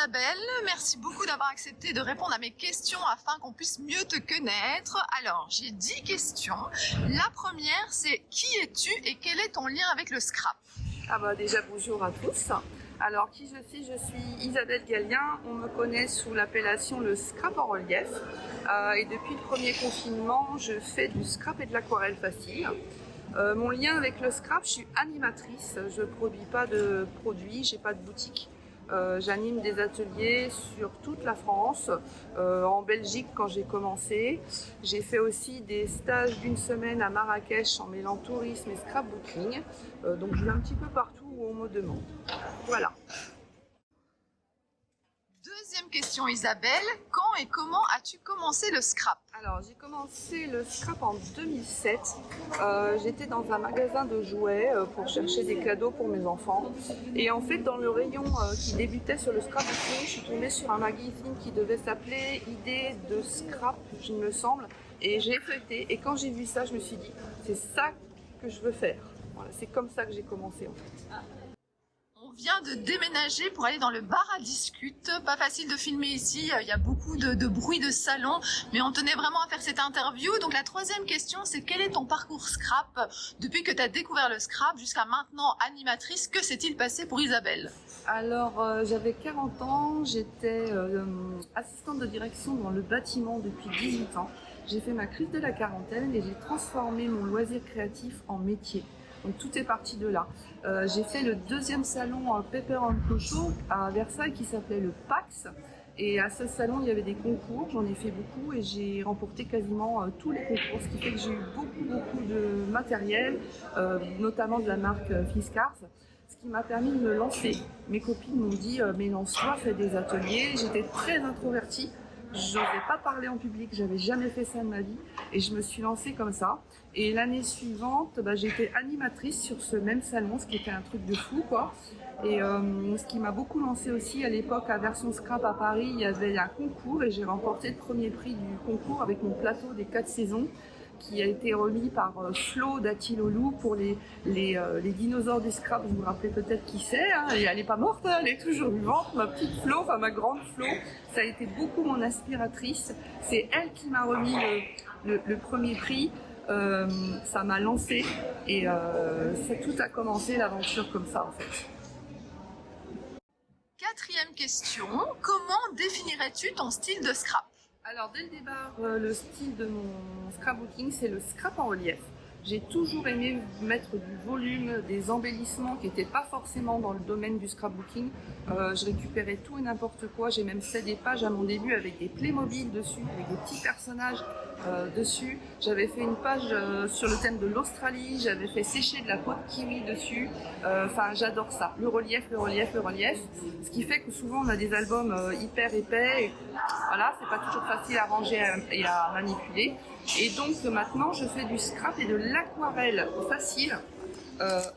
Isabelle, merci beaucoup d'avoir accepté de répondre à mes questions afin qu'on puisse mieux te connaître. Alors, j'ai 10 questions. La première, c'est qui es-tu et quel est ton lien avec le scrap? Déjà bonjour à tous. Alors qui je suis Isabelle Gallien, on me connaît sous l'appellation le scrap en relief. Et depuis le premier confinement, je fais du scrap et de l'aquarelle facile. Mon lien avec le scrap, je suis animatrice, je ne produis pas de produits, j'ai pas de boutique. J'anime des ateliers sur toute la France, en Belgique quand j'ai commencé. J'ai fait aussi des stages d'une semaine à Marrakech en mêlant tourisme et scrapbooking. Donc je vais un petit peu partout où on me demande. Voilà. Deuxième question Isabelle, quand et comment as-tu commencé le scrap? Alors j'ai commencé le scrap en 2007. J'étais dans un magasin de jouets pour chercher des cadeaux pour mes enfants. Et en fait dans le rayon qui débutait sur le scrapbooking, je suis tombée sur un magazine qui devait s'appeler Idées de scrap, il me semble. Et j'ai feuilleté et quand j'ai vu ça, je me suis dit c'est ça que je veux faire. Voilà, c'est comme ça que j'ai commencé en fait. On vient de déménager pour aller dans le bar à discute. Pas facile de filmer ici, il y a beaucoup de bruit de salon, mais on tenait vraiment à faire cette interview. Donc la troisième question, c'est quel est ton parcours scrap? Depuis que tu as découvert le scrap jusqu'à maintenant animatrice, que s'est-il passé pour Isabelle? Alors j'avais 40 ans, j'étais assistante de direction dans le bâtiment depuis 18 ans. J'ai fait ma crise de la quarantaine et j'ai transformé mon loisir créatif en métier. Donc tout est parti de là. J'ai fait le deuxième salon Pepper & Show à Versailles qui s'appelait le PAX. Et à ce salon, il y avait des concours, j'en ai fait beaucoup et j'ai remporté quasiment tous les concours, ce qui fait que j'ai eu beaucoup de matériel, notamment de la marque Fiskars, ce qui m'a permis de me lancer. Mes copines m'ont dit mais lance-toi, fais des ateliers. J'étais très introvertie. Je n'osais pas parler en public, j'avais jamais fait ça de ma vie et je me suis lancée comme ça. Et l'année suivante, j'ai été animatrice sur ce même salon, ce qui était un truc de fou quoi. Et ce qui m'a beaucoup lancée aussi à l'époque à Version Scrap à Paris, il y avait un concours et j'ai remporté le premier prix du concours avec mon plateau des 4 saisons qui a été remis par Flo d'Atilolou pour les dinosaures du scrap. Vous vous rappelez peut-être qui c'est, hein, et elle n'est pas morte, hein, elle est toujours vivante, ma petite Flo, enfin ma grande Flo. Ça a été beaucoup mon inspiratrice. C'est elle qui m'a remis le premier prix. Ça m'a lancée et tout a commencé l'aventure comme ça en fait. Quatrième question, comment définirais-tu ton style de scrap? Alors dès le départ, le style de mon scrapbooking, c'est le scrap en relief. J'ai toujours aimé mettre du volume, des embellissements qui n'étaient pas forcément dans le domaine du scrapbooking. Je récupérais tout et n'importe quoi. J'ai même fait des pages à mon début avec des Playmobil dessus, avec des petits personnages dessus. J'avais fait une page sur le thème de l'Australie. J'avais fait sécher de la peau de kiwi dessus. Enfin, j'adore ça. Le relief. Ce qui fait que souvent on a des albums hyper épais. Et, voilà, c'est pas toujours facile à ranger et à manipuler. Et donc maintenant je fais du scrap et de l'aquarelle facile,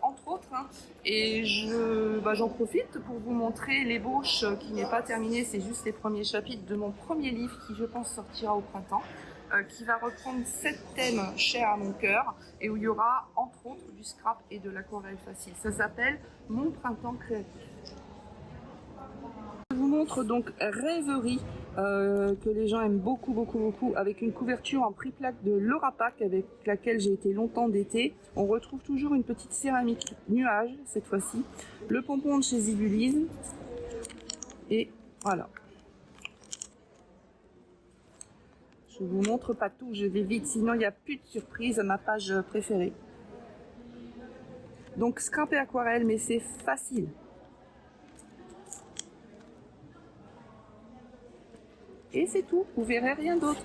entre autres, hein. Et j'en profite pour vous montrer l'ébauche qui n'est pas terminée, c'est juste les premiers chapitres de mon premier livre qui je pense sortira au printemps, qui va reprendre 7 thèmes chers à mon cœur et où il y aura entre autres du scrap et de l'aquarelle facile. Ça s'appelle Mon printemps créatif. Je vous montre donc Rêverie, que les gens aiment beaucoup, avec une couverture en prix-plaque de Laura Pack avec laquelle j'ai été longtemps d'été. On retrouve toujours une petite céramique nuage cette fois-ci, le pompon de chez Zibuline et voilà. Je vous montre pas tout, je vais vite, sinon il n'y a plus de surprise à ma page préférée. Donc scrap et aquarelle, mais c'est facile. Et c'est tout, vous verrez rien d'autre.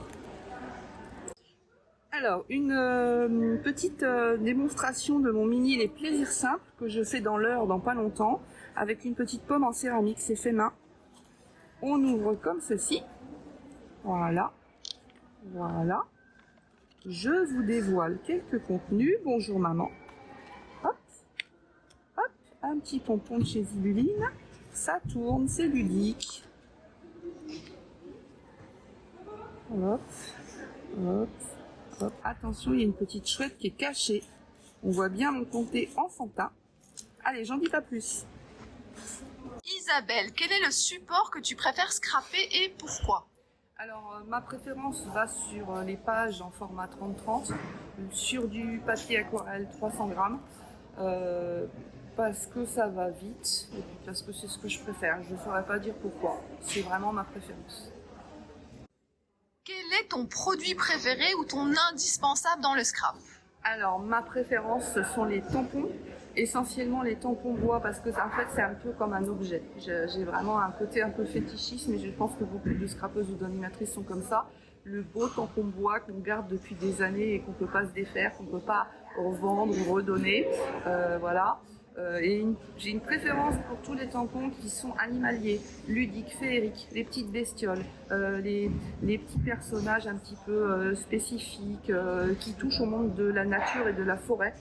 Alors, une petite démonstration de mon mini Les Plaisirs Simples que je fais dans l'heure, dans pas longtemps, avec une petite pomme en céramique, c'est fait main. On ouvre comme ceci. Voilà. Je vous dévoile quelques contenus. Bonjour maman. Hop, un petit pompon de chez Zibuline. Ça tourne, c'est ludique. Hop. Attention, il y a une petite chouette qui est cachée. On voit bien mon comté enfantin. Allez, j'en dis pas plus. Isabelle, quel est le support que tu préfères scraper et pourquoi? Alors, ma préférence va sur les pages en format 30-30, sur du papier aquarelle 300 grammes, parce que ça va vite, et puis parce que c'est ce que je préfère. Je ne saurais pas dire pourquoi, c'est vraiment ma préférence. Quel est ton produit préféré ou ton indispensable dans le scrap? Alors, ma préférence, ce sont les tampons, essentiellement les tampons bois, parce que en fait, c'est un peu comme un objet. J'ai vraiment un côté un peu fétichiste, mais je pense que beaucoup de scrapeuses ou d'animatrices sont comme ça. Le beau tampon bois qu'on garde depuis des années et qu'on ne peut pas se défaire, qu'on ne peut pas revendre ou redonner. Voilà. J'ai une préférence pour tous les tampons qui sont animaliers, ludiques, féeriques, les petites bestioles, les petits personnages un petit peu spécifiques qui touchent au monde de la nature et de la forêt.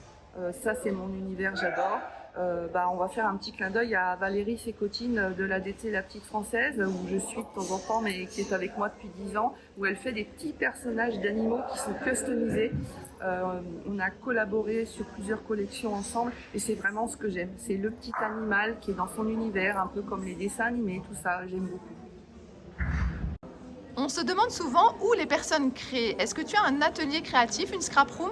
Ça, c'est mon univers, j'adore. On va faire un petit clin d'œil à Valérie Sécotine de l'ADT La Petite Française, où je suis de temps en temps, mais qui est avec moi depuis 10 ans, où elle fait des petits personnages d'animaux qui sont customisés. On a collaboré sur plusieurs collections ensemble, et c'est vraiment ce que j'aime. C'est le petit animal qui est dans son univers, un peu comme les dessins animés, tout ça, j'aime beaucoup. On se demande souvent où les personnes créent. Est-ce que tu as un atelier créatif, une scrap room?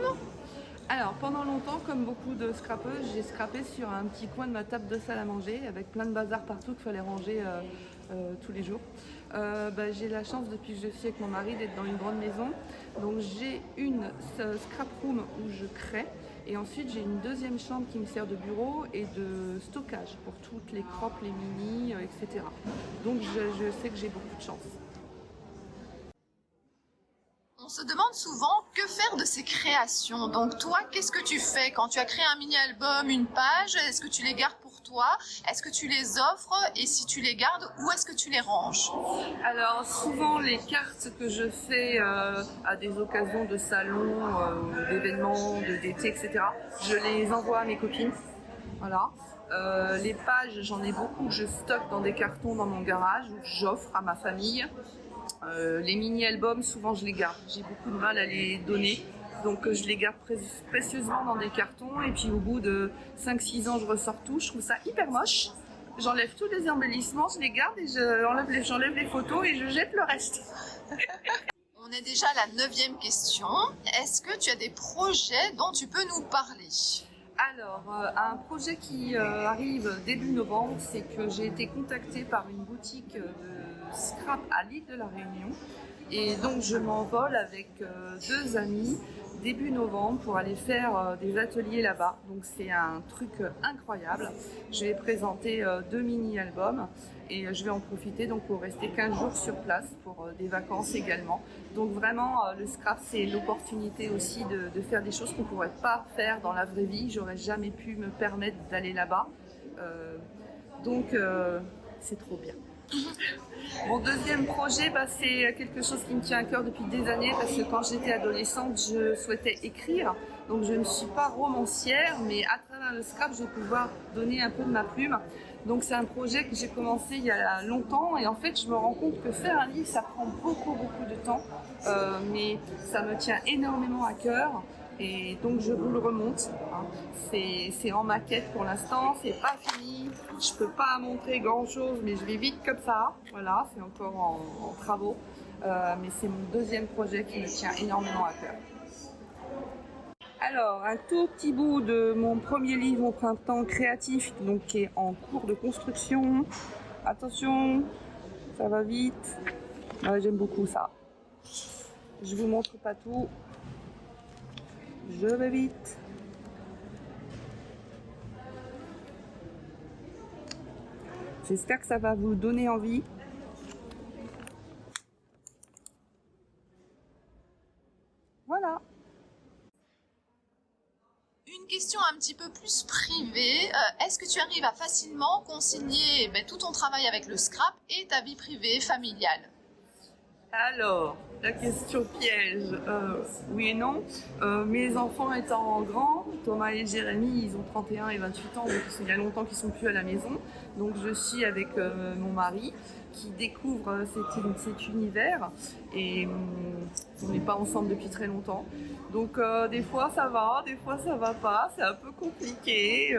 Alors, pendant longtemps, comme beaucoup de scrapeuses, j'ai scrapé sur un petit coin de ma table de salle à manger avec plein de bazar partout qu'il fallait ranger tous les jours. J'ai la chance, depuis que je suis avec mon mari, d'être dans une grande maison. Donc, j'ai une scrap room où je crée. Et ensuite, j'ai une deuxième chambre qui me sert de bureau et de stockage pour toutes les croppes, les mini, etc. Donc, je sais que j'ai beaucoup de chance. On se demande souvent que faire de ces créations. Donc toi, qu'est-ce que tu fais quand tu as créé un mini-album, une page? Est-ce que tu les gardes pour toi? Est-ce que tu les offres? Et si tu les gardes, où est-ce que tu les ranges? Alors souvent les cartes que je fais à des occasions de salons, d'événements, d'été, etc., je les envoie à mes copines. Voilà. Les pages, j'en ai beaucoup que je stocke dans des cartons dans mon garage ou que j'offre à ma famille. Les mini-albums, souvent je les garde. J'ai beaucoup de mal à les donner. Donc je les garde précieusement dans des cartons. Et puis au bout de 5-6 ans, je ressors tout. Je trouve ça hyper moche. J'enlève tous les embellissements, je les garde et j'enlève les photos et je jette le reste. On est déjà à la 9e question. Est-ce que tu as des projets dont tu peux nous parler? Alors, un projet qui arrive début novembre, c'est que j'ai été contactée par une boutique de scrap à l'île de la Réunion. Et donc, je m'envole avec 2 amis début novembre pour aller faire des ateliers là-bas. Donc, c'est un truc incroyable. Je vais présenter 2 mini-albums et je vais en profiter donc pour rester 15 jours sur place pour des vacances également. Donc vraiment, le scrap, c'est l'opportunité aussi de faire des choses qu'on ne pourrait pas faire dans la vraie vie. J'aurais jamais pu me permettre d'aller là-bas. Donc, c'est trop bien. Mon deuxième projet, c'est quelque chose qui me tient à cœur depuis des années parce que quand j'étais adolescente, je souhaitais écrire. Donc je ne suis pas romancière, mais à travers le scrap, je vais pouvoir donner un peu de ma plume. Donc c'est un projet que j'ai commencé il y a longtemps et en fait je me rends compte que faire un livre, ça prend beaucoup de temps, mais ça me tient énormément à cœur. Et donc je vous le remonte, hein. C'est en maquette pour l'instant, c'est pas fini, je peux pas montrer grand chose mais je vais vite comme ça, voilà, c'est encore en travaux, mais c'est mon deuxième projet qui me tient énormément à cœur. Alors, un tout petit bout de mon premier livre au printemps créatif, donc qui est en cours de construction. Attention, ça va vite, j'aime beaucoup ça. Je vous montre pas tout. Je vais vite. J'espère que ça va vous donner envie. Voilà. Une question un petit peu plus privée. Est-ce que tu arrives à facilement concilier tout ton travail avec le scrap et ta vie privée, familiale? Alors, la question piège, oui et non. Mes enfants étant grands, Thomas et Jérémy, ils ont 31 et 28 ans, donc il y a longtemps qu'ils ne sont plus à la maison. Donc je suis avec mon mari qui découvre cet univers et on n'est pas ensemble depuis très longtemps. Donc des fois ça va, des fois ça va pas, c'est un peu compliqué.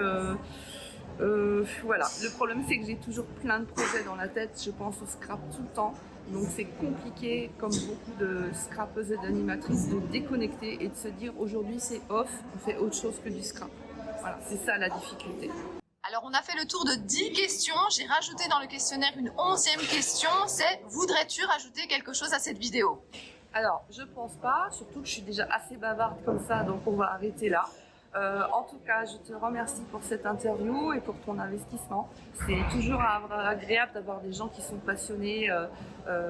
Voilà, le problème c'est que j'ai toujours plein de projets dans la tête, je pense au scrap tout le temps, donc c'est compliqué, comme beaucoup de scrappeuses et d'animatrices, de déconnecter et de se dire aujourd'hui c'est off, on fait autre chose que du scrap. Voilà, c'est ça la difficulté. Alors on a fait le tour de 10 questions, j'ai rajouté dans le questionnaire une 11e question, c'est voudrais-tu rajouter quelque chose à cette vidéo? Alors, je pense pas, surtout que je suis déjà assez bavarde comme ça, donc on va arrêter là. En tout cas, je te remercie pour cette interview et pour ton investissement. C'est toujours agréable d'avoir des gens qui sont passionnés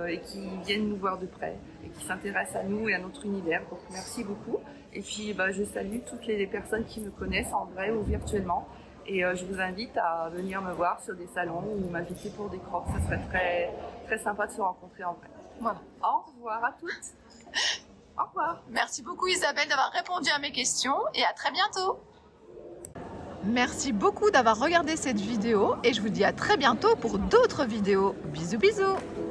et qui viennent nous voir de près et qui s'intéressent à nous et à notre univers. Donc merci beaucoup. Et puis je salue toutes les personnes qui me connaissent en vrai ou virtuellement. Et je vous invite à venir me voir sur des salons ou m'inviter pour des crocs. Ça serait très, très sympa de se rencontrer en vrai. Voilà. Au revoir à toutes. Au revoir. Merci beaucoup Isabelle d'avoir répondu à mes questions et à très bientôt. Merci beaucoup d'avoir regardé cette vidéo et je vous dis à très bientôt pour d'autres vidéos. Bisous bisous.